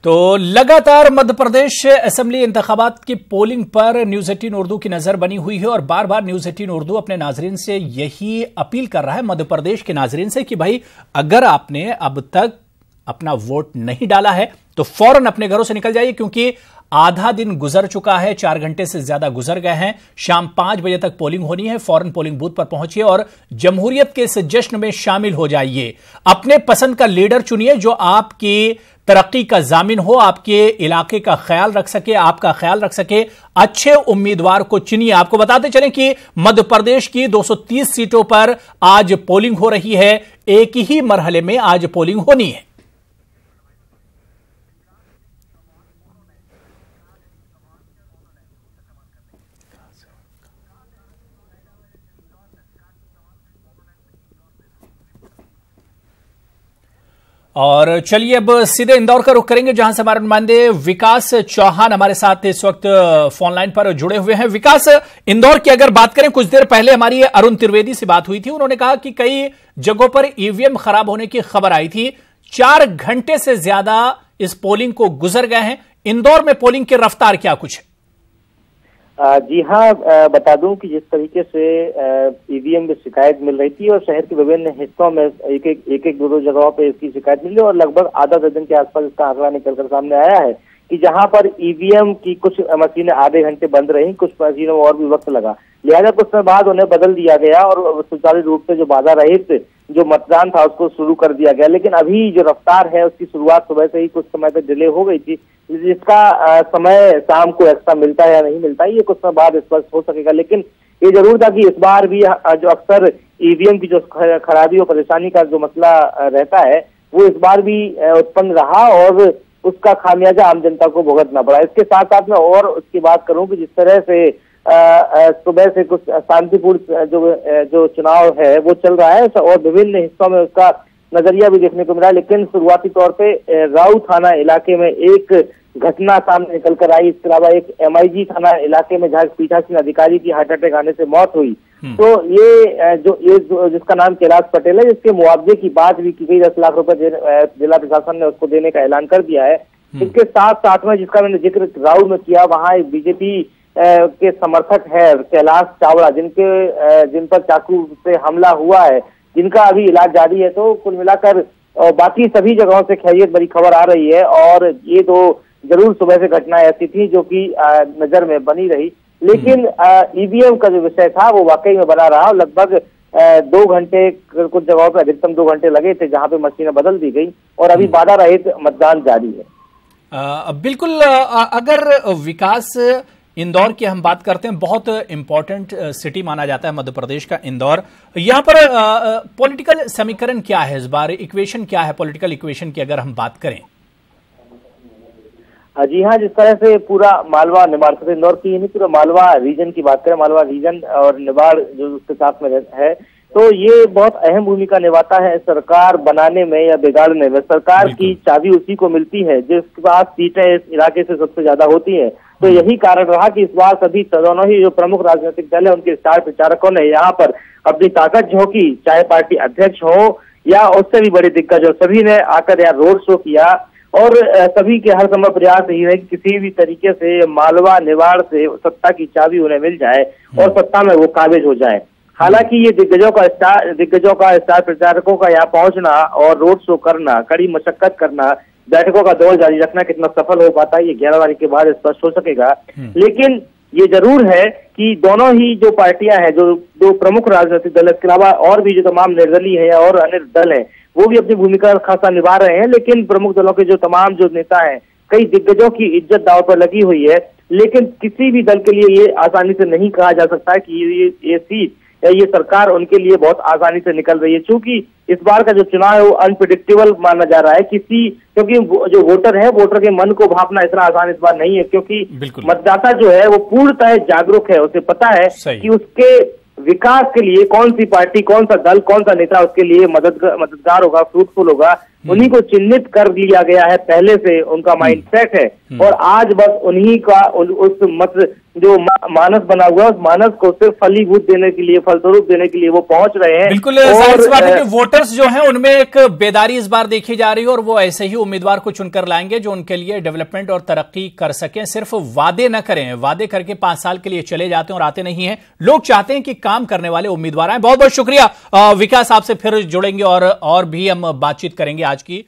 तो लगातार मध्य प्रदेश असेंबली इंतखाबात की पोलिंग पर न्यूज 18 उर्दू की नजर बनी हुई है और बार बार न्यूज 18 उर्दू अपने नाजरीन से यही अपील कर रहा है, मध्य प्रदेश के नाजरीन से, कि भाई अगर आपने अब तक अपना वोट नहीं डाला है तो फौरन अपने घरों से निकल जाइए, क्योंकि आधा दिन गुजर चुका है, 4 घंटे से ज्यादा गुजर गए हैं। शाम 5 बजे तक पोलिंग होनी है। फौरन पोलिंग बूथ पर पहुंचिए और जमहूरियत के इस जश्न में शामिल हो जाइए। अपने पसंद का लीडर चुनिए जो आपकी तरक्की का जामिन हो, आपके इलाके का ख्याल रख सके, आपका ख्याल रख सके। अच्छे उम्मीदवार को चुनिए। आपको बताते चलें कि मध्य प्रदेश की 230 सीटों पर आज पोलिंग हो रही है। एक ही मरहले में आज पोलिंग होनी है। और चलिए अब सीधे इंदौर का रुख करेंगे, जहां से हमारे नुमाइंदे विकास चौहान हमारे साथ इस वक्त फोन लाइन पर जुड़े हुए हैं। विकास, इंदौर की अगर बात करें, कुछ देर पहले हमारी अरुण त्रिवेदी से बात हुई थी। उन्होंने कहा कि कई जगहों पर ईवीएम खराब होने की खबर आई थी। 4 घंटे से ज्यादा इस पोलिंग को गुजर गए हैं। इंदौर में पोलिंग की रफ्तार क्या कुछ है? जी हाँ, बता दूं कि जिस तरीके से ईवीएम में शिकायत मिल रही थी और शहर के विभिन्न हिस्सों में एक दो जगहों पे इसकी शिकायत मिली और लगभग आधा दर्जन के आसपास इसका आंकड़ा निकलकर सामने आया है कि जहां पर ईवीएम की कुछ मशीनें आधे घंटे बंद रही, कुछ मशीनों में और भी वक्त लगा, लिहाजा कुछ समय बाद उन्हें बदल दिया गया और सुचारू रूप से जो बाधा रहित जो मतदान था उसको शुरू कर दिया गया। लेकिन अभी जो रफ्तार है उसकी शुरुआत सुबह से ही कुछ समय तक डिले हो गई थी, जिसका समय शाम को एक्स्ट्रा मिलता है या नहीं मिलता है ये कुछ समय बाद स्पष्ट हो सकेगा। लेकिन ये जरूर था कि इस बार भी जो अक्सर ईवीएम की जो खराबी और परेशानी का जो मसला रहता है वो इस बार भी उत्पन्न रहा और उसका खामियाजा आम जनता को भुगतना पड़ा। इसके साथ साथ मैं और उसकी बात करूं कि जिस तरह से सुबह से कुछ शांतिपूर्ण जो चुनाव है वो चल रहा है और विभिन्न हिस्सों में उसका नजरिया भी देखने को मिला, लेकिन शुरुआती तौर पे राऊ थाना इलाके में एक घटना सामने निकल कर आई। इसके अलावा एक MIG थाना इलाके में जहां पीठासीन अधिकारी की हार्ट अटैक आने से मौत हुई। तो ये जिसका नाम कैलाश पटेल है, जिसके मुआवजे की बात भी की गई, 10 लाख रुपए जिला प्रशासन ने उसको देने का ऐलान कर दिया है। इसके साथ साथ में जिसका मैंने जिक्र राऊ में किया, वहां एक बीजेपी के समर्थक है कैलाश चावड़ा, जिन पर चाकू से हमला हुआ है, जिनका अभी इलाज जारी है। तो कुल मिलाकर बाकी सभी जगहों से खैरियत भरी खबर आ रही है और ये तो जरूर सुबह से घटनाएं ऐसी थी जो कि नजर में बनी रही। लेकिन ईवीएम का जो विषय था वो वाकई में बना रहा। लगभग 2 घंटे, कुछ जगहों पर अधिकतम 2 घंटे लगे थे जहां पे मशीनें बदल दी गई और अभी बाधा रहित मतदान जारी है। बिल्कुल। अगर विकास इंदौर की हम बात करते हैं, बहुत इंपॉर्टेंट सिटी माना जाता है मध्य प्रदेश का इंदौर। यहाँ पर पॉलिटिकल समीकरण क्या है इस बार, इक्वेशन क्या है पॉलिटिकल इक्वेशन की अगर हम बात करें? जी हाँ, जिस तरह से पूरा मालवा निवाड़ से इंदौर की नहीं, पूरा मालवा रीजन की बात करें, मालवा रीजन और निवाड़ जो उसके साथ में है, तो ये बहुत अहम भूमिका निभाता है सरकार बनाने में या बिगाड़ने में। सरकार की चाबी उसी को मिलती है जिसके पास सीटें इस इलाके से सबसे ज्यादा होती है। तो यही कारण रहा कि इस बार सभी दोनों ही जो प्रमुख राजनीतिक दल है उनके स्टार प्रचारकों ने यहाँ पर अपनी ताकत झोंकी, चाहे पार्टी अध्यक्ष हो या उससे भी बड़े दिग्गज हो, सभी ने आकर यहाँ रोड शो किया और सभी के हर समय प्रयास यही है कि किसी भी तरीके से मालवा निवाड़ से सत्ता की चाबी उन्हें मिल जाए और सत्ता में वो काबिज हो जाए। हालांकि ये दिग्गजों का स्टार प्रचारकों का यहाँ पहुंचना और रोड शो करना, कड़ी मशक्कत करना, बैठकों का दौर जारी रखना कितना सफल हो पाता है ये 11 तारीख के बाद स्पष्ट हो सकेगा। लेकिन ये जरूर है कि दोनों ही जो पार्टियां हैं, जो दो प्रमुख राजनीतिक दल, इसके अलावा और भी जो तमाम निर्दलीय है और अन्य दल हैं, वो भी अपनी भूमिका खासा निभा रहे हैं। लेकिन प्रमुख दलों के जो तमाम जो नेता हैं, कई दिग्गजों की इज्जत दांव पर लगी हुई है। लेकिन किसी भी दल के लिए ये आसानी से नहीं कहा जा सकता है कि ये सीट ये सरकार उनके लिए बहुत आसानी से निकल रही है, क्योंकि इस बार का जो चुनाव है वो अनप्रिडिक्टेबल माना जा रहा है। क्योंकि जो वोटर है, वोटर के मन को भापना इतना आसान इस बार नहीं है, क्योंकि मतदाता जो है वो पूर्णतः जागरूक है। उसे पता है कि उसके विकास के लिए कौन सी पार्टी, कौन सा दल, कौन सा नेता उसके लिए मददगार होगा, फ्रूटफुल होगा। उन्हीं को चिन्हित कर लिया गया है, पहले से उनका माइंड सेट है और आज बस उन्हीं का उस मत जो मानस बना हुआ है, उस मानस को सिर्फ फलीभूत देने के लिए, फलस्वरूप देने के लिए वो पहुंच रहे हैं। बिल्कुल जाहिर सी बात है कि वोटर्स जो हैं उनमें एक बेदारी इस बार देखी जा रही है और वो ऐसे ही उम्मीदवार को चुनकर लाएंगे जो उनके लिए डेवलपमेंट और तरक्की कर सकें। सिर्फ वादे न करें, वादे करके 5 साल के लिए चले जाते हैं और आते नहीं है। लोग चाहते हैं कि काम करने वाले उम्मीदवार आए। बहुत बहुत शुक्रिया विकास, आपसे फिर जुड़ेंगे और भी हम बातचीत करेंगे आज की।